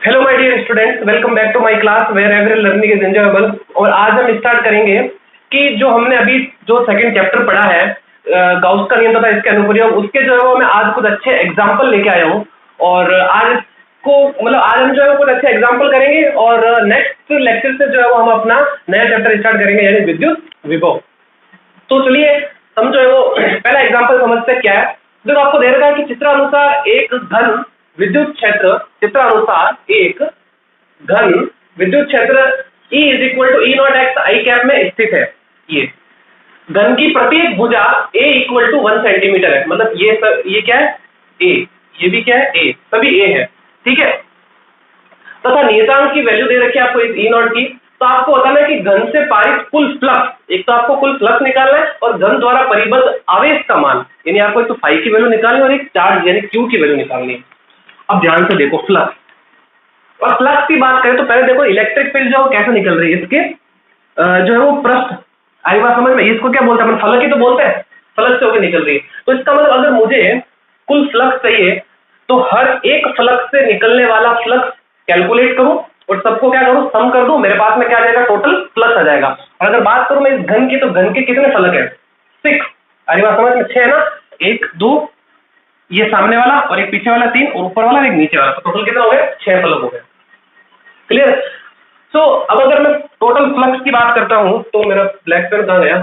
Hello my dear students, welcome back to my class where every learning is enjoyable. और आज हम start करेंगे कि जो हमने अभी जो सेकंड चैप्टर पढ़ा है गाउस का नियम तथा इसके अनुप्रयोग, उसके जो है वो मैं आज कुछ अच्छे एग्जांपल लेके आया हूँ। और आज को मतलब आज हम जो है कुछ अच्छे एग्जांपल करेंगे और नेक्स्ट लेक्चर से जो है वो हम अपना नया चैप्टर स्टार्ट करेंगे, यानी विद्युत विभव। तो चलिए हम जो है वो पहला एग्जांपल समझते हैं क्या है। जो आपको दे रखा है कि चित्रानुसार एक घन विद्युत क्षेत्र, चित्रानुसार एक घन विद्युत क्षेत्र E is equal to E naught x I cap में स्थित है। ये घन की प्रत्येक भुजा A इक्वल टू 1 सेंटीमीटर है। मतलब ये क्या है A, ये भी क्या है A, सभी A है, ठीक है। तथा नियतांक की वैल्यू दे रखी है आपको इस ई नॉट की। तो आपको बताना है कि घन से पारित कुल फ्लक्स, एक तो आपको कुल फ्लक्स निकालना है और घन द्वारा परिबद्ध आवेश का मान, यानी आपको एक तो फाई की वैल्यू निकालनी है और एक चार्ज यानी क्यू की वैल्यू निकालनी है। अब ध्यान से देखो फ्लक्स, और फ्लक्स की बात करें तो पहले देखो इलेक्ट्रिक फील्ड जो कैसे निकल रही है इसके जो है वो पृष्ठ, आई बात समझ में, इसको क्या बोलते हैं, फलक ही तो बोलते हैं, फलक से होकर निकल रही है। तो इसका मतलब अगर मुझे कुल फ्लक्स चाहिए तो हर एक फ्लक्स से निकलने वाला फ्लक्स कैलकुलेट करूं और सबको क्या करूं, सम कर दूं, मेरे पास में क्या आ जाएगा, टोटल फ्लक्स आ जाएगा। और अगर बात करूं मैं इस घन की, तो घन के कितने फलक है, 6, अरे बात समझ में, 6 है ना, 1 2 ये सामने वाला और एक पीछे वाला 3 और ऊपर वाला एक नीचे वाला, तो टोटल कितना हो गया, 6 फलक हो गए। क्लियर। सो अब अगर मैं टोटल फ्लक्स की बात करता हूं तो मेरा ब्लैक पेन कहां गया,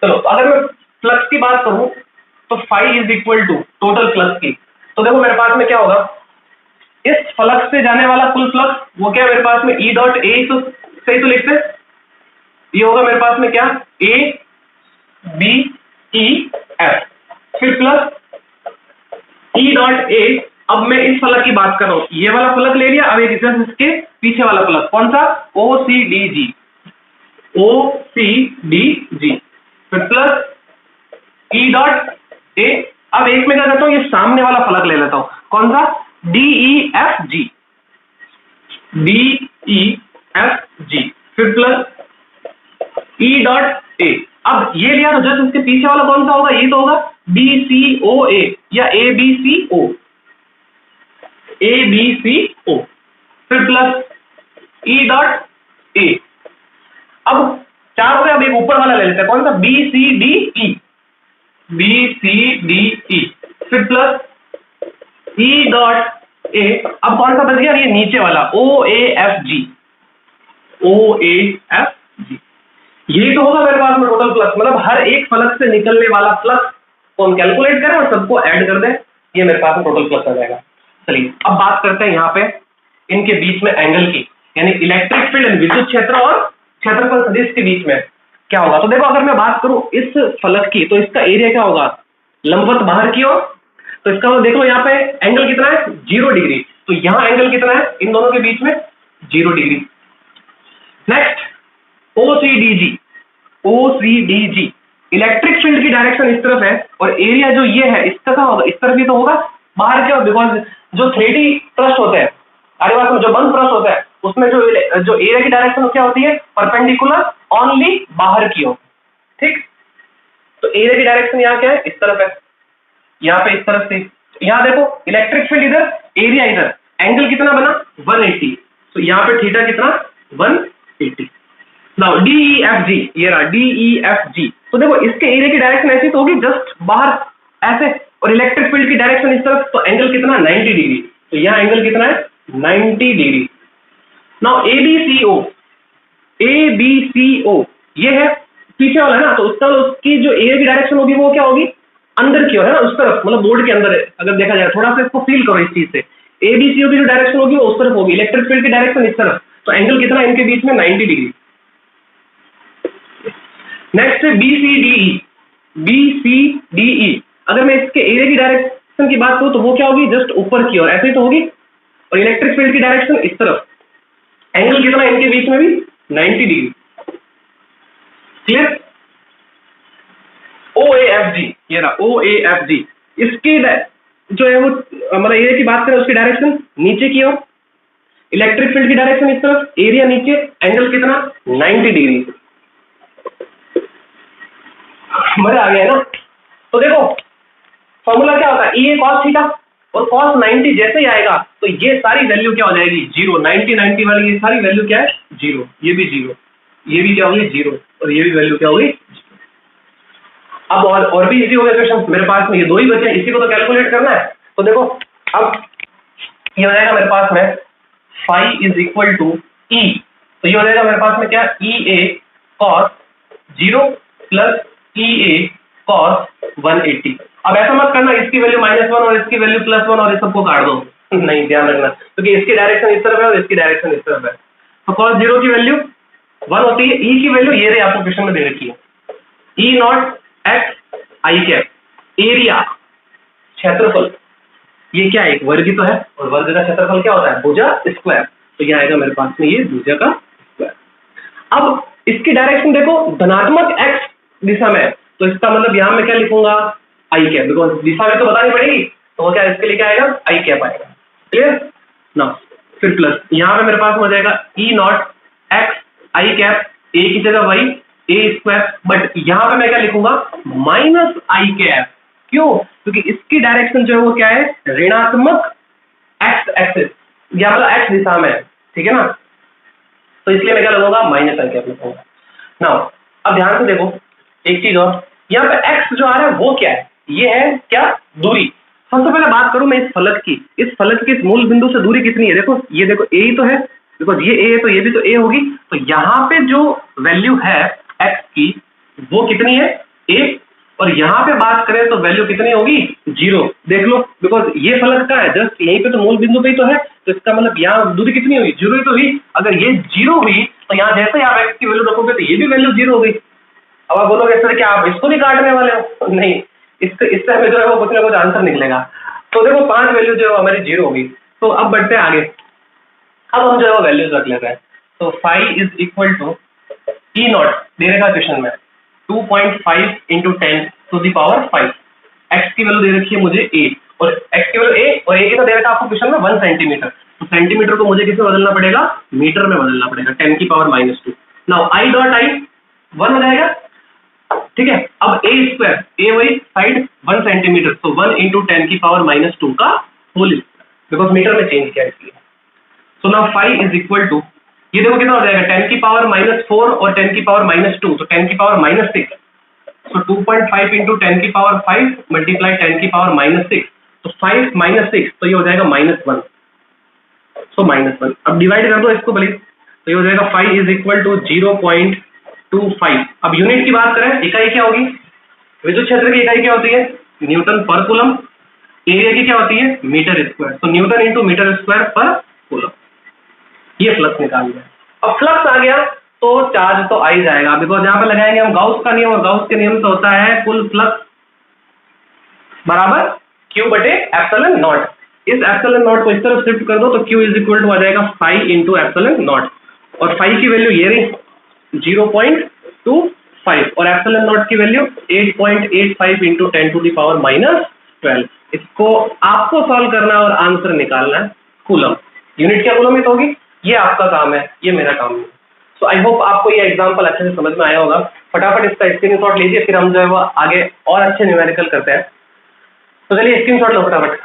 चलो अगर मैं फ्लक्स की बात करूं तो phi is equal to total flux की। तो देखो मेरे पास में क्या होगा, इस फ्लक्स से जाने वाला कुल फ्लक्स वो क्या है मेरे पास में ई डॉट ए, तो सही तो लिखते हैं, ये होगा मेरे पास में क्या, ए बी ई एफ, फिर प्लस ई डॉट ए। अब मैं इस फलक की बात कर रहा हूं, ये वाला फलक ले लिया, अब एक इसके पीछे वाला फलक कौन सा, ओ सी डी जी, ओ सी डी जी, फिर प्लस ई डॉट ए। अब एक में क्या करता हूं, ये सामने वाला फलक ले लेता हूं, कौन सा, D E F G, D E F G, फिर प्लस ई डॉट ए। अब ये लिया तो जस्ट इसके पीछे वाला कौन सा होगा, ये तो होगा बी सी ओ ए या A B C O, A B C ओ, फिर प्लस ई डॉट ए। अब 4 हो गए, अब एक ऊपर वाला ले लेते हैं, कौन सा, B C D E, B C D E, फिर प्लस ई डॉट ए। अब कौन सा बच गया, ये नीचे वाला ओ A F G, O A F G, यही तो होगा मेरे पास में टोटल फ्लक्स। मतलब हर एक फलक से निकलने वाला फ्लक्स को हम कैलकुलेट करें और सबको ऐड कर दें, ये मेरे पास में टोटल फ्लक्स आ जाएगा। चलिए अब बात करते हैं यहाँ पे इनके बीच में एंगल की, यानी इलेक्ट्रिक फील्ड विद्युत क्षेत्र और क्षेत्रफल सदिश के बीच में क्या होगा। तो देखो अगर मैं बात करूं इस फलक की, तो इसका एरिया क्या होगा, लंबवत बाहर की ओर, तो इसका मतलब देखो यहाँ पे एंगल कितना है, 0 डिग्री। तो यहाँ एंगल कितना है इन दोनों के बीच में, 0 degree. Next OCDG, OCDG electric field की डायरेक्शन इस तरफ है और एरिया जो ये है इसका क्या होगा, इस तरफ ही तो होगा, बाहर क्या, बिकॉज जो 3D पृष्ठ होते हैं, अरे बात जो बंद पृष्ठ होता है उसमें जो एरिया की डायरेक्शन क्या होती है, परपेंडिकुलर ओनली बाहर की ओर, ठीक। तो एरिया की डायरेक्शन यहाँ क्या है, इस तरफ है, यहाँ पे इस तरफ से, यहाँ देखो इलेक्ट्रिक फील्ड इधर, एरिया इधर, एंगल कितना बना 180, तो यहाँ पे थीटा कितना 180। नाउ DEFG, ये रहा DEFG। तो देखो इसके एरिया की डायरेक्शन ऐसी तो होगी जस्ट बाहर ऐसे, और इलेक्ट्रिक फील्ड की डायरेक्शन इस तरफ, तो एंगल कितना 90 डिग्री। तो यहाँ एंगल कितना है 90 डिग्री। नाउ ABCO, ABCO ये है पीछे वाला है ना, तो उसकी जो एरिया की डायरेक्शन होगी वो क्या होगी, अंदर की ओर है ना, उस तरफ, मतलब बोर्ड के अंदर है अगर देखा जाए, थोड़ा सा इसको फील करो इस चीज से। ABCO की जो डायरेक्शन होगी वो उस तरफ होगी, इलेक्ट्रिक फील्ड की डायरेक्शन इस तरफ, तो एंगल कितना इनके बीच में 90 डिग्री। नेक्स्ट है BCDE, BCDE अगर मैं इसके एरिया की डायरेक्शन की बात करूं तो वो क्या होगी, जस्ट ऊपर की ओर ऐसे ही तो होगी, और इलेक्ट्रिक फील्ड की डायरेक्शन इस तरफ, एंगल कितना इनके बीच में भी 90 डिग्री। क्लियर। OAFG, ये रहा OAFG, इसकी जो है वो मतलब एरिया की बात करें उसकी डायरेक्शन नीचे की ओर, इलेक्ट्रिक फील्ड की डायरेक्शन इस तरफ, एरिया नीचे, एंगल कितना 90 डिग्री। मजा आ गया ना। तो देखो फॉर्मूला क्या होता है, E A cos थीटा और cos 90 जैसे ही आएगा तो ये सारी वैल्यू क्या हो जाएगी, जीरो। 90 वाली ये सारी वैल्यू क्या है, जीरो। ये भी जीरो, ये भी क्या होगी, जीरो, और ये भी वैल्यू क्या होगी। अब और भी इजी हो गया क्वेश्चन, मेरे पास में ये दो ही बचे, इसी को तो कैलकुलेट करना है। तो देखो अब ये हो जाएगा मेरे पास में फाई इज इक्वल टू ई, तो ये हो जाएगा मेरे पास में क्या, ई ए कॉस 0 प्लस ई ए कॉस 180। अब ऐसा मत करना इसकी वैल्यू -1 और इसकी वैल्यू +1 और इस सबको काट दो, नहीं, ध्यान रखना, क्योंकि इसकी डायरेक्शन इस तरफ है और इसकी डायरेक्शन इस तरफ है। तो cos 0 की वैल्यू 1 होती है, ई की वैल्यू ये रही, आपको क्वेश्चन में दे रखी है, ई नॉट एक्स आई कैप, एरिया क्षेत्रफल, ये क्या है, एक वर्ग ही तो है, और वर्ग का क्षेत्रफल क्या होता है, भुजा स्क्वायर। तो ये आएगा मेरे पास में ये भुजा का स्क्वायर। अब इसकी डायरेक्शन देखो धनात्मक x दिशा में, तो इसका मतलब यहां में क्या लिखूंगा, आई कैप, बिकॉज दिशा में तो बतानी पड़ेगी, तो वो क्या इसके लिए क्या आएगा, आई कैप आएगा। क्लियर ना, फिर प्लस यहां पे मेरे पास हो जाएगा ई नॉट एक्स आई कैप, ए की जगह वाई ए स्क्वायर, बट यहां पे मैं क्या लिखूंगा, माइनस आई कैप। क्यों, क्योंकि इसकी डायरेक्शन जो है वो क्या है, ऋणात्मक एक्स एक्सिस, या मतलब एक्स दिशा में, ठीक है ना, तो इसलिए मैं क्या लगूंगा, माइनस आई कैप लिखूंगा। नाउ अब ध्यान से देखो एक चीज और, यहाँ पे x जो आ रहा है वो क्या है, ये है क्या, दूरी। सबसे पहले बात करूं मैं इस फलक की, इस फलक के मूल बिंदु से दूरी कितनी है, देखो ये देखो a ही तो है, बिकॉज ये a है तो ये भी तो a होगी, तो यहाँ पे जो वैल्यू है x की वो कितनी है, a, और यहाँ पे बात करें तो वैल्यू कितनी होगी, 0। देख लो, बिकॉज ये फलक का है जस्ट यहीं पे, तो मूल बिंदु पे ही तो है, तो इसका मतलब यहाँ दूरी कितनी हुई, 0 ही तो हुई। अगर ये 0 हुई तो यहाँ जैसे ही आप x की वैल्यू रखोगे तो ये भी वैल्यू 0 हो गई। अब आप बोलोगे सर क्या आप इसको भी काटने वाले हो, नहीं, इससे हमें जो है वो कुछ ना कुछ आंसर निकलेगा। तो देखो 5 वैल्यू जो है हमारी 0 होगी। तो अब बढ़ते हैं आगे, अब हम जो है वो वैल्यूज रख लेते हैं। तो phi is equal to E naught दे रखा क्वेश्चन में 2.5 into 10 to the power 5, x की वैल्यू दे रखी है मुझे a, और x की वैल्यू a, और a की तो दे रखा आपको क्वेश्चन में 1 सेंटीमीटर, तो सेंटीमीटर को मुझे किसमें बदलना पड़ेगा, मीटर में बदलना पड़ेगा, 10 की power -2। Now i dot i 1 हो जाएगा, ठीक है। अब a स्क्वायर, a वही साइड 1 सेंटीमीटर, तो 1 इंटू 10 की पावर -2 का होल स्क्वायर, बिकॉज मीटर में चेंज किया इसलिए। So now phi is equal to, ये देखो कितना हो जाएगा, 10 की पावर -4 और 10 की पावर -2, तो 10 की पावर -6, so 2.5 इंटू 10 की पावर 5 मल्टीप्लाई 10 की पावर -6, तो 5 -6, तो ये हो जाएगा -1, सो -1। अब डिवाइड कर दो इसको भले, तो ये हो जाएगा फाई इज इक्वल टू 0.25। अब यूनिट की बात करें, इकाई क्या होगी, विद्युत क्षेत्र की इकाई क्या होती है, न्यूटन पर कूलम, एरिया की क्या होती है, मीटर स्क्वायर, तो न्यूटन इंटू मीटर स्क्वायर पर कूलम। ये फ्लक्स निकाल लिया। अब फ्लक्स आ गया तो चार्ज तो आ ही जाएगा, बिकॉज यहाँ पे लगाएंगे हम गाउस का नियम, और गाउस के नियम से होता है कुल फ्लक्स बराबर Q बटे एप्सिलॉन नॉट। इस एप्सिलॉन नॉट को इस तरफ शिफ्ट कर दो तो Q इज इक्वल टू आ जाएगा फाई इंटू एप्सिलॉन नॉट, और फाई की वैल्यू ये रही 0.25, और एप्सिलॉन नॉट की value 8.85 into 10 to the power -12। इसको आपको सॉल्व करना है और आंसर निकालना है कूलम, यूनिट क्या कूलम में तो होगी, ये आपका काम है, ये मेरा काम है। सो आई होप आपको ये एग्जांपल अच्छे से समझ में आया होगा। फटाफट इसका स्क्रीनशॉट लीजिए, फिर हम जो है वो आगे और अच्छे न्यूमेरिकल करते हैं। तो चलिए स्क्रीनशॉट लो फटाफट।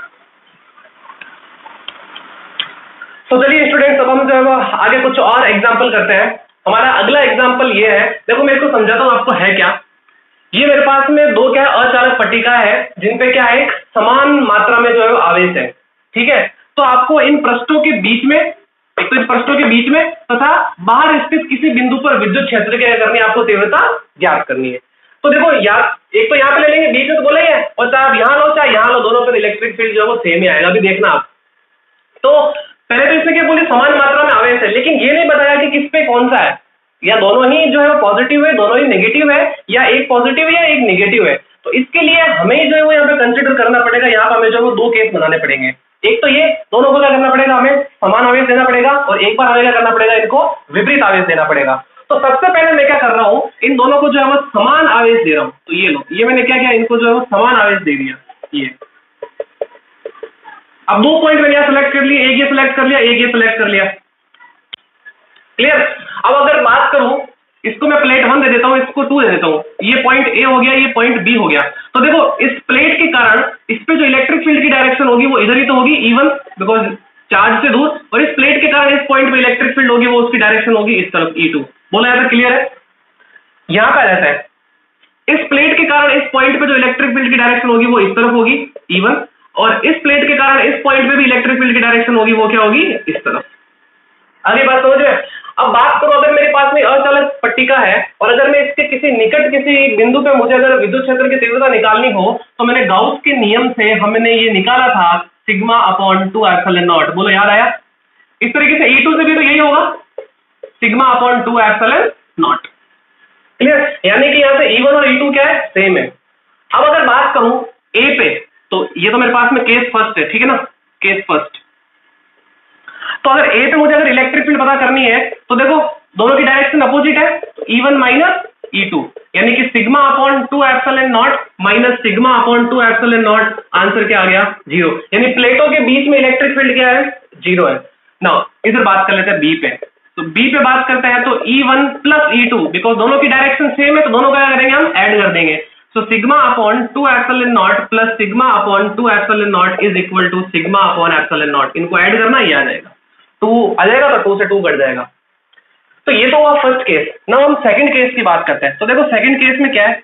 तो चलिए स्टूडेंट्स, अब हम जो है वो आगे कुछ और एग्जांपल करते हैं। हमारा अगला एग्जांपल ये है, देखो मैं इसको समझाता हूँ आपको है क्या। ये मेरे पास में दो क्या अचालक पट्टिका है जिनपे क्या है, एक समान मात्रा में जो है आवेश है, ठीक है। तो आपको इन पृष्ठों के बीच में, एक तो इन पृष्ठों के बीच में तथा बाहर स्थित किसी बिंदु पर विद्युत क्षेत्र क्या करनी है, आपको तीव्रता ज्ञात करनी है। तो देखो यार, एक तो यहाँ पे ले लेंगे, बीच में तो बोला ही है, और चाहे आप यहाँ लो चाहे यहाँ लो, दोनों पर इलेक्ट्रिक फील्ड जो है वो सेम ही आएगा। अभी देखना आप, तो पहले तो इसमें क्या बोले, समान मात्रा में आवेश है, लेकिन ये नहीं बताया कि किस पे कौन सा है, या दोनों ही जो है वो पॉजिटिव है, दोनों ही नेगेटिव है, या एक पॉजिटिव है या एक नेगेटिव है। तो इसके लिए हमें जो है वो यहाँ पे कंसिडर करना पड़ेगा, यहाँ पे हमें जो है वो दो केस बनाने पड़ेंगे। एक तो ये दोनों को क्या करना पड़ेगा, हमें समान आवेश देना पड़ेगा, और एक बार हमें क्या करना पड़ेगा, इनको विपरीत आवेश देना पड़ेगा। तो सबसे पहले मैं क्या कर रहा हूँ, इन दोनों को जो है वो समान आवेश दे रहा हूँ। तो ये लो, ये मैंने क्या किया, इनको जो है वो समान आवेश दे दिया। ये अब दो पॉइंट मैंने यहाँ सिलेक्ट कर लिए, एक ये सिलेक्ट कर लिया, एक ये सिलेक्ट कर लिया। क्लियर। अब अगर बात करूं इसको मैं प्लेट 1 दे देता हूँ, इसको 2 दे देता हूँ, ये पॉइंट ए हो गया, ये पॉइंट बी हो गया। तो देखो इस प्लेट के कारण इस पे जो इलेक्ट्रिक फील्ड की डायरेक्शन होगी वो इधर ही तो होगी E1 बिकॉज चार्ज से दूर, और इस प्लेट के कारण इस पॉइंट पे इलेक्ट्रिक फील्ड होगी वो उसकी डायरेक्शन होगी इस तरफ E2। बोला जाता है, क्लियर है? यहां पे रहता है इस प्लेट के कारण इस पॉइंट पे जो इलेक्ट्रिक फील्ड की डायरेक्शन होगी वो इस तरफ होगी E1, और इस प्लेट के कारण इस पॉइंट पे भी इलेक्ट्रिक फील्ड की डायरेक्शन होगी वो क्या होगी, इस तरफ। आगे बात समझ में? अब बात करो, अगर मेरे पास में अचालक पट्टिका है और अगर मैं इसके किसी निकट किसी बिंदु पे मुझे अगर विद्युत क्षेत्र की तीव्रता निकालनी हो तो मैंने गाउस के नियम से हमने ये निकाला था सिग्मा अपॉन 2 एप्सिलॉन नॉट। बोलो याद आया? इस तरीके से E2 से भी तो यही होगा, sigma upon 2 epsilon not. Clear? यानी कि यहाँ से E1 और E2 क्या है, सेम है। अब अगर बात करूं ए पे, तो ये तो मेरे पास में केस फर्स्ट है, ठीक है ना, केस फर्स्ट। तो अगर ए पे मुझे अगर इलेक्ट्रिक फील्ड पता करनी है तो देखो दोनों की डायरेक्शन अपोजिट है, तो E1 माइनस E2 यानी कि sigma upon 2 epsilon not minus sigma upon 2 epsilon not, answer क्या आ गया, 0। यानी प्लेटों के बीच में इलेक्ट्रिक फील्ड क्या है, 0 है। नाउ इधर बात कर लेते हैं बी पे, तो बी पे बात करते हैं तो E1 प्लस E2, बिकॉज दोनों की डायरेक्शन सेम है तो दोनों क्या करेंगे, हम ऐड कर देंगे। So sigma upon 2 epsilon naught plus sigma upon 2 epsilon naught is equal to sigma upon epsilon naught. इनको ऐड करना, ये आ जाएगा 2 आ जाएगा, तो 2 से 2 कट जाएगा। तो ये तो हुआ फर्स्ट केस। नाउ हम सेकंड केस की बात करते हैं। तो देखो सेकंड केस में क्या है,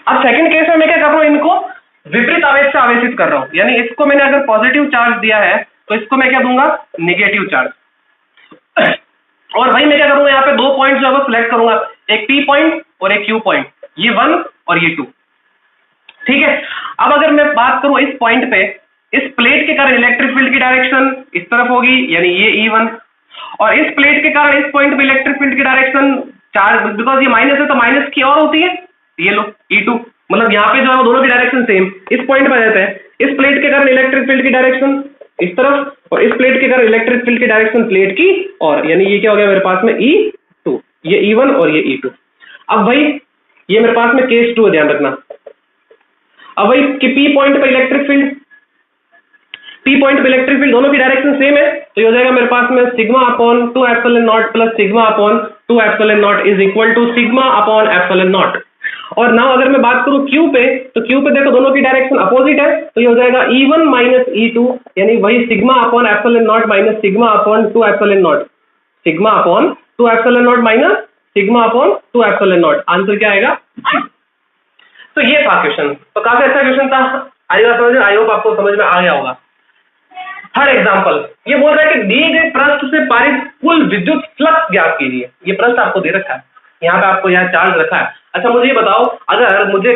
अब सेकंड केस में मैं क्या कर रहा हूं, इनको विपरीत आवेश से आवेशित कर रहा हूं। यानी इसको मैंने अगर पॉजिटिव चार्ज दिया है तो इसको मैं क्या दूंगा, नेगेटिव चार्ज। और वही मैं क्या करूंगा, यहाँ पे 2 पॉइंट जो है वो सिलेक्ट करूंगा, एक P पॉइंट और एक Q पॉइंट, ये 1 और ये 2, ठीक है। अब अगर मैं बात करूं इस पॉइंट पे, इस प्लेट के कारण इलेक्ट्रिक फील्ड की डायरेक्शन इस तरफ होगी, यानी ये E1, और इस प्लेट के कारण इस पॉइंट पे इलेक्ट्रिक फील्ड की डायरेक्शन चार्ज, बिकॉज ये माइनस है तो माइनस की और होती है, ये लो E2, मतलब यहाँ पे जो है वो दोनों की डायरेक्शन सेम इस पॉइंट पे आ जाता है। इस प्लेट के कारण इलेक्ट्रिक फील्ड की डायरेक्शन इस तरफ और इस प्लेट के कारण इलेक्ट्रिक फील्ड की डायरेक्शन प्लेट की और, यानी ये क्या हो गया मेरे पास में E2, ये E1 और ये E2। अब भाई ये मेरे पास में केस 2 है, ध्यान रखना। अब भाई कि P पॉइंट पे इलेक्ट्रिक फील्ड, P पॉइंट पे इलेक्ट्रिक फील्ड दोनों की डायरेक्शन सेम है, तो ये हो जाएगा मेरे पास में sigma upon 2 epsilon naught plus sigma upon 2 epsilon naught is equal to sigma upon epsilon naught. और नाउ अगर मैं बात करूं Q पे, तो Q पे देखो दोनों की डायरेक्शन अपोजिट है, तो ये हो जाएगा E1 माइनस E2, यानी वही sigma upon epsilon not minus sigma upon 2 epsilon not, sigma upon 2 epsilon not minus sigma upon 2 epsilon not, answer क्या आएगा। तो ये था क्वेश्चन, तो काफी अच्छा क्वेश्चन था, आएगा समझ में, आई होप आपको समझ में आ गया होगा। थर्ड एग्जांपल, ये बोल रहा है कि दिए गए पृष्ठ से पारित कुल विद्युत फ्लक्स ज्ञात कीजिए। ये पृष्ठ आपको दे रखा है, यहाँ पे आपको यहाँ चार्ज रखा है। अच्छा मुझे ये बताओ, अगर मुझे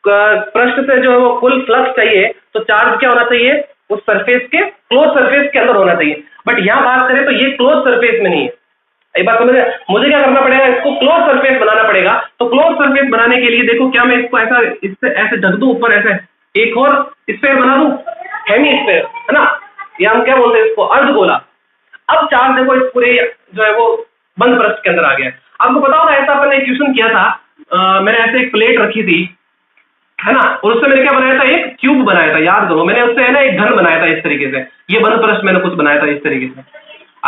पृष्ठ से जो है वो कुल फ्लक्स चाहिए तो चार्ज क्या होना चाहिए, उस सरफेस के क्लोज सरफेस के अंदर होना चाहिए, बट यहाँ बात करें तो ये क्लोज सरफेस में नहीं है। एक बात समझ, मुझे क्या करना पड़ेगा, इसको क्लोज सरफेस बनाना पड़ेगा। तो क्लोज सरफेस बनाने के लिए देखो, क्या मैं इसको ऐसा इससे ऐसे ढक दूं ऊपर, ऐसे एक और स्फेयर बना दूं, हेमी स्फेयर है ना, या हम क्या बोलते हैं इसको, अर्धगोला। अब चार्ज देखो इस पूरे जो है वो बंद पृष्ठ के अंदर आ गया। आपको पता होगा ऐसा अपन ने क्वेश्चन किया था, मैंने ऐसे एक प्लेट रखी थी है ना, और उससे मैंने क्या बनाया था, एक क्यूब बनाया था, याद करो मैंने उससे है ना एक घर बनाया था इस तरीके से, ये बंद पृष्ठ मैंने कुछ बनाया था इस तरीके से।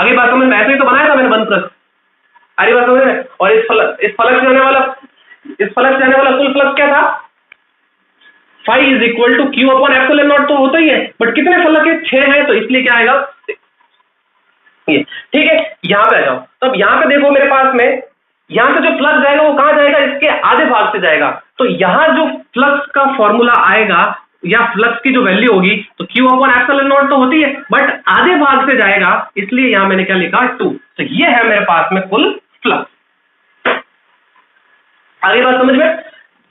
आगे बात समझ में, ऐसे ही तो बनाया था मैंने बंद पृष्ठ, आगे बात समझ में। और इस फलक से आने वाला कुल फ्लक्स क्या था, phi is equal to Q upon epsilon naught, तो होता ही है, बट कितने फलक है, 6 है, तो इसलिए क्या आएगा ये, ठीक है। यहां पे आ जाओ, तो अब यहां पे देखो मेरे पास में यहां से जो फ्लक्स जाएगा वो कहां जाएगा, इसके आधे भाग से जाएगा। तो यहां जो फ्लक्स का फॉर्मूला आएगा या फ्लक्स की जो वैल्यू होगी, तो क्यू अपॉन एप्सिलॉन नॉट तो होती है, बट आधे भाग से जाएगा, इसलिए यहां मैंने क्या लिखा 2। तो ये है मेरे पास में कुल फ्लक्स। आगे बात समझ में,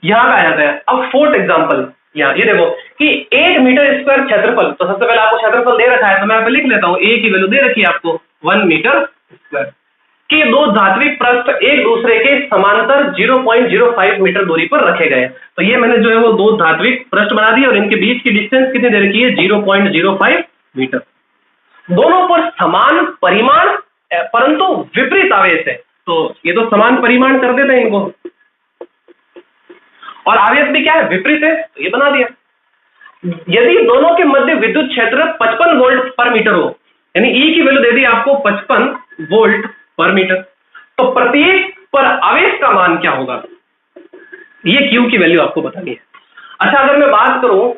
यहां पे आ जाता है। अब फोर्थ एग्जांपल, यहाँ ये देखो कि 1 मीटर स्क्वायर क्षेत्रफल, तो सबसे पहले आपको क्षेत्रफल दे रखा है, तो मैं यहाँ पे लिख लेता हूँ, ए की वैल्यू दे रखी है आपको 1 मीटर स्क्वायर, कि 2 धात्विक पृष्ठ एक दूसरे के समांतर 0.05 मीटर दूरी पर रखे गए। तो ये मैंने जो है वो 2 धात्विक पृष्ठ बना दिए और इनके बीच की डिस्टेंस कितनी दे रखी है, 0.05 मीटर। दोनों पर समान परिमाण परंतु विपरीत आवेश है, तो ये तो समान परिमाण कर देते हैं इनको, और आवेश भी क्या है, विपरीत है, तो ये बना दिया। यदि दोनों के मध्य विद्युत क्षेत्र 55 वोल्ट पर मीटर हो, यानी ई की वैल्यू दे दी आपको 55 वोल्ट पर मीटर, तो प्रत्येक पर आवेश का मान क्या होगा, ये क्यू की वैल्यू आपको बतानी है। अच्छा, अगर मैं बात करूं,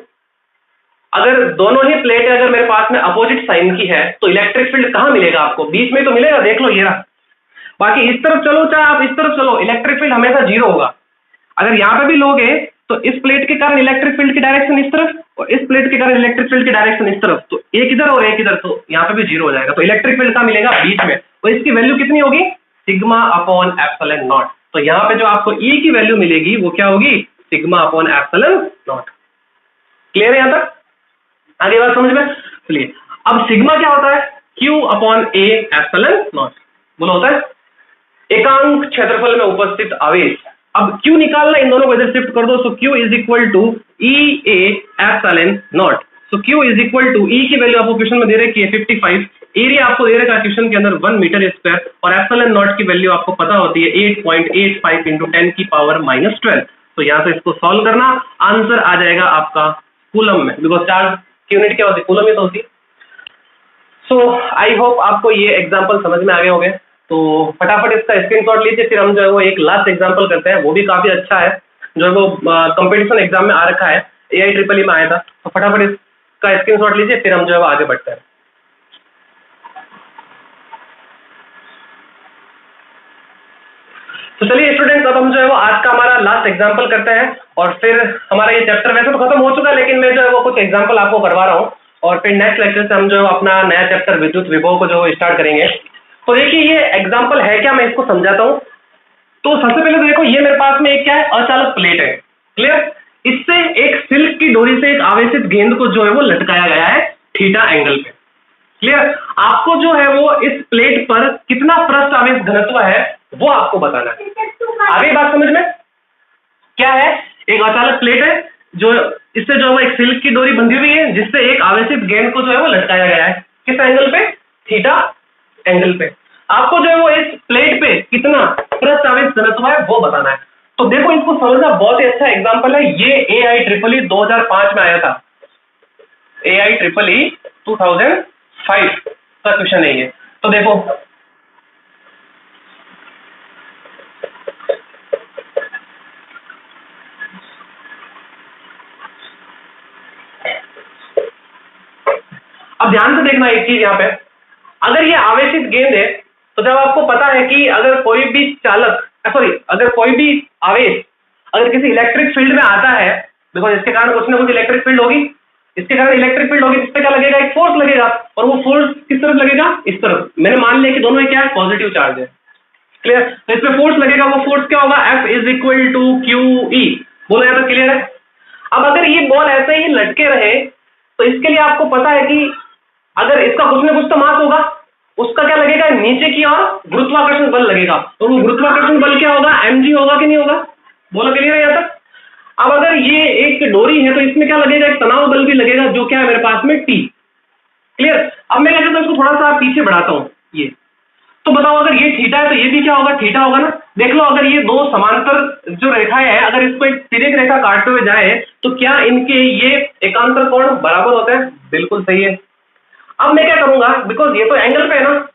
अगर दोनों ही प्लेट अगर मेरे पास में अपोजिट साइन की है तो इलेक्ट्रिक फील्ड कहां मिलेगा आपको, बीच में तो मिलेगा, देख लो ये रहा। बाकी इस तरफ चलो चाहे आप इस तरफ चलो, इलेक्ट्रिक फील्ड हमेशा जीरो होगा। अगर यहां पे भी लोगे तो इस प्लेट के कारण इलेक्ट्रिक फील्ड की डायरेक्शन इस तरफ और इस प्लेट के कारण इलेक्ट्रिक फील्ड की डायरेक्शन इस तरफ, तो एक इधर और एक इधर, तो यहाँ पे भी जीरो हो जाएगा। तो इलेक्ट्रिक फील्ड कहां मिलेगा, बीच में। तो इसकी वैल्यू कितनी होगी, सिग्मा अपॉन एप्सिलॉन नॉट। तो यहाँ पे जो आपको ई की वैल्यू मिलेगी वो क्या होगी, sigma upon epsilon not. Clear है यहाँ तक, आगे बात समझ में। चलिए, अब सिग्मा क्या होता है, Q upon A epsilon not. बोलो होता है एकांक क्षेत्रफल में उपस्थित आवेश। अब क्यू निकालना, इन दोनों को इधर शिफ्ट कर दो। So Q is equal to E A epsilon naught. So Q is equal to, E की वैल्यू आपको क्वेश्चन में दे रखी है 55, एरिया आपको दे रखा है क्वेश्चन के अंदर 1 मीटर स्क्वायर, और एप्सिलॉन नॉट की वैल्यू आपको पता होती है 8.85 इंटू 10 की पावर -12। तो यहां से इसको सॉल्व करना, आंसर आ जाएगा आपका कूलम में, बिकॉज चार्ज की यूनिट क्या होती है, कूलम ही तो होती है। सो आई होप आपको ये एग्जाम्पल समझ में आ गए होंगे। तो फटाफट इसका स्क्रीनशॉट लीजिए, फिर हम जो है वो एक लास्ट एग्जाम्पल करते हैं, वो भी काफी अच्छा है, जो है वो कंपटीशन एग्जाम में आ रखा है, AIEEE में आया था। तो फटाफट इसका स्क्रीनशॉट लीजिए, फिर हम जो है वो आगे बढ़ते हैं। तो चलिए स्टूडेंट्स, अब हम जो है वो आज का हमारा लास्ट एग्जाम्पल करते हैं, और फिर हमारा ये चैप्टर वैसे तो खत्म हो चुका है, लेकिन मैं जो है वो कुछ एग्जाम्पल आपको करवा रहा हूँ, और फिर नेक्स्ट लेक्चर से हम जो है अपना नया चैप्टर विद्युत विभव को जो स्टार्ट करेंगे। तो देखिए ये एग्जाम्पल है क्या, मैं इसको समझाता हूँ। तो सबसे पहले तो देखो, ये मेरे पास में एक क्या है, अचालक प्लेट है। क्लियर, इससे एक सिल्क की डोरी से एक आवेशित गेंद को जो है वो लटकाया गया है थीटा एंगल पे। क्लियर, आपको जो है वो इस प्लेट पर कितना पृष्ठ आवेश घनत्व है वो आपको बताना है। आगे बात समझ में, क्या है, एक अचालक प्लेट है, जो इससे जो है एक सिल्क की डोरी बंधी हुई है, जिससे एक आवेशित गेंद को जो है वो लटकाया गया है किस एंगल पे, थीटा एंगल पे। आपको जो है वो इस प्लेट पे कितना पृष्ठ आवेश घनत्व है वो बताना है। तो देखो, इसको समझना बहुत ही अच्छा एग्जांपल है, ये AIEEE 2005 में आया था, AIEEE 2005 का क्वेश्चन है ये। तो देखो, अब ध्यान से देखना एक चीज यहाँ पे, अगर ये आवेशित गेंद है, तो जब आपको पता है कि अगर कोई भी चालक, सॉरी, अगर कोई भी आवेश अगर किसी इलेक्ट्रिक फील्ड में आता है, बिकॉज इसके कारण कुछ ना कुछ इलेक्ट्रिक फील्ड होगी, इसके कारण इलेक्ट्रिक फील्ड होगी, इस पे क्या लगेगा, एक फोर्स लगेगा, और वो फोर्स किस तरफ लगेगा, इस तरफ। मैंने मान लिया कि दोनों ही क्या है, पॉजिटिव चार्ज है। क्लियर, तो इसमें फोर्स लगेगा, वो फोर्स क्या होगा, F is equal to QE। बोलो यहाँ तक क्लियर है। अब अगर ये बॉल ऐसे ही लटके रहे, तो इसके लिए आपको पता है कि अगर इसका कुछ ना कुछ तो मास होगा, उसका क्या लगेगा, नीचे की ओर गुरुत्वाकर्षण बल लगेगा, तो वो गुरुत्वाकर्षण बल क्या होगा, mg होगा कि नहीं होगा। बोलो क्लियर है यहाँ तक। अब अगर ये एक डोरी है, तो इसमें क्या लगेगा, एक तनाव बल भी लगेगा, जो क्या है मेरे पास में T। क्लियर, अब मैं क्या करता हूँ, इसको थोड़ा सा पीछे बढ़ाता हूँ, ये तो बताओ, अगर ये थीटा है तो ये भी क्या होगा, थीटा होगा ना। देख लो, अगर ये दो समांतर जो रेखाएं हैं, अगर इसको एक तिर्यक रेखा काटते हुए जाए, तो क्या इनके ये एकांतर कोण बराबर होते हैं, बिल्कुल सही है। अब मैं क्या करूंगा, बिकॉज ये तो एंगल पे है ना,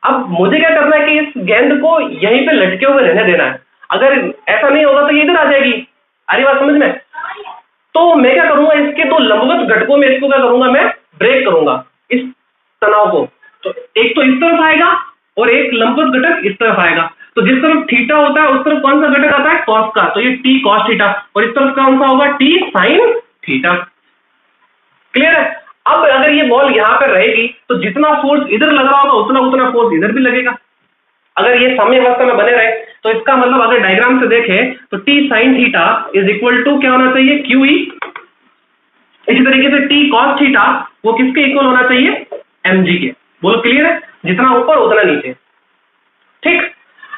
अब मुझे क्या करना है कि इस गेंद को यहीं पे लटके हुए रहने देना है। अगर ऐसा नहीं होगा तो ये इधर आ जाएगी, आ रही बात समझ में। तो मैं क्या करूंगा, इसके दो लंबवत घटकों में इसको क्या करूंगा, मैं ब्रेक करूंगा इस तनाव को। तो एक तो इस तरफ आएगा और एक लंबवत घटक इस तरफ आएगा। तो जिस तरफ थीटा होता है उस तरफ कौन सा घटक आता है, कॉस का, तो ये T cos थीटा, और इस तरफ कौन सा होगा, T sin थीटा। क्लियर है। अब अगर ये बॉल यहां पर रहेगी, तो जितना फोर्स इधर लग रहा होगा उतना फोर्स इधर भी लगेगा। अगर ये समय अवस्था में बने रहे, तो इसका मतलब अगर डायग्राम से देखें तो T sin theta is equal to क्या होना चाहिए, QE। इसी तरीके से T cos थीटा वो किसके इक्वल होना चाहिए, mg के। बोलो क्लियर है, जितना ऊपर उतना नीचे। ठीक,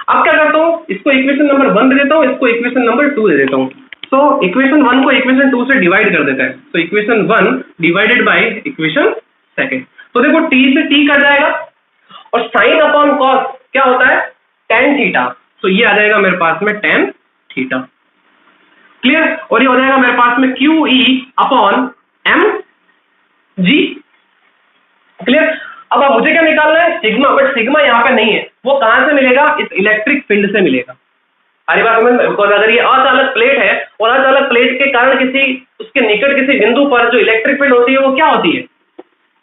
अब क्या करता हूं, इसको इक्वेशन नंबर 1 दे देता हूं, इसको इक्वेशन नंबर 2 दे देता हूं। तो इक्वेशन 1 को इक्वेशन 2 से डिवाइड कर देता है, तो इक्वेशन 1 डिवाइडेड बाय इक्वेशन 2। तो देखो T से T कट जाएगा, और साइन अपॉन कॉस क्या होता है, tan थीटा, तो ये आ जाएगा मेरे पास में tan थीटा। क्लियर, और ये हो जाएगा मेरे पास में QE upon m g. Clear? अब मुझे क्या निकालना है? सिग्मा, बट सिग्मा यहाँ पे नहीं है, वो कहां से मिलेगा? इस इलेक्ट्रिक फील्ड से मिलेगा। अरे बात समझ में? बिकॉज अगर ये अचालक प्लेट है और अचालक प्लेट के कारण किसी उसके निकट किसी बिंदु पर जो इलेक्ट्रिक फील्ड होती है वो क्या होती है?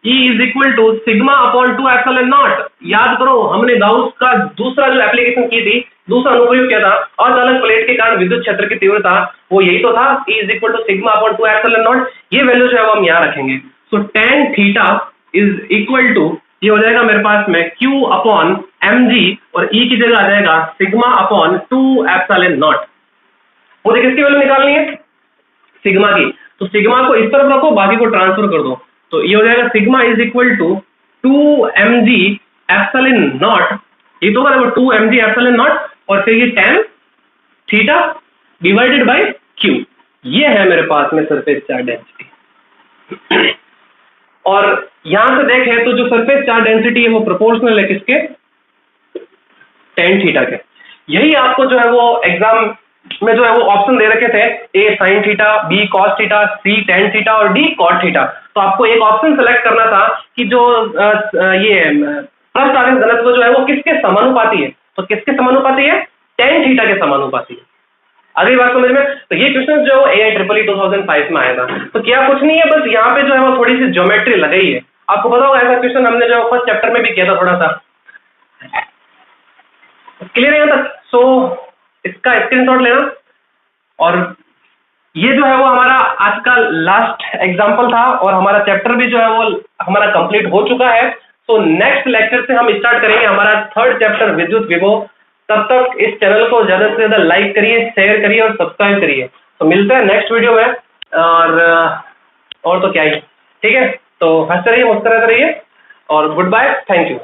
E is equal to sigma upon 2 epsilon naught. याद करो, हमने गाउस का दूसरा जो एप्लीकेशन की थी, दूसरा अनुप्रयोग किया था, अचालक प्लेट के कारण विद्युत क्षेत्र की तीव्रता, वो यही तो था, E is equal to sigma upon 2 epsilon naught. ये वैल्यू जो है वो हम यहाँ रखेंगे। So tan theta is equal to, ये हो जाएगा मेरे पास में Q अपॉन mg, और E की जगह आ जाएगा सिग्मा अपॉन 2 एप्सिलॉन नॉट। मुझे किसकी वैल्यू निकालनी है? सिग्मा की। तो सिग्मा को इस तरफ रखो, बाकी को ट्रांसफर कर दो, तो ये हो जाएगा sigma is equal to 2mg epsilon naught, ये तो बराबर 2mg एप्सिलॉन नॉट, और फिर ये tan theta divided by q। ये है मेरे पास में सरफेस चार्ज डेंसिटी। और यहां से देखें तो जो सरफेस चार्ज डेंसिटी है वो प्रोपोर्शनल है किसके? tan थीटा के। यही आपको जो है वो एग्जाम में जो है वो ऑप्शन दे रखे थे, A sin theta, B cos theta, C tan theta और D cot थीटा। तो आपको एक ऑप्शन सेलेक्ट करना था कि जो ये पृष्ठ आवेश घनत्व जो है वो किसके समानुपाती है। तो किसके समानुपाती है? tan थीटा के समानुपाती है। अगली बात समझ में? तो ये क्वेश्चन जो AIEEE 2005 में आया था। तो क्या कुछ नहीं है, बस यहाँ पे जो है वो थोड़ी सी ज्योमेट्री लगाई है। आपको पता होगा ऐसा क्वेश्चन हमने जो फर्स्ट चैप्टर में भी किया था थोड़ा सा। क्लियर है यहाँ तक? सो इसका स्क्रीनशॉट लेना। और ये जो है वो हमारा आज का लास्ट एग्जाम्पल था, और हमारा चैप्टर भी जो है वो हमारा कंप्लीट हो चुका है। तो नेक्स्ट लेक्चर से हम स्टार्ट करेंगे हमारा थर्ड चैप्टर विद्युत विभव। तब तक इस चैनल को ज्यादा से ज्यादा लाइक करिए, शेयर करिए और सब्सक्राइब करिए। तो मिलते हैं नेक्स्ट वीडियो में, और तो क्या ही, ठीक है? तो हंसते रहिए, मुस्कुराते रहिए, और गुड बाय, थैंक यू।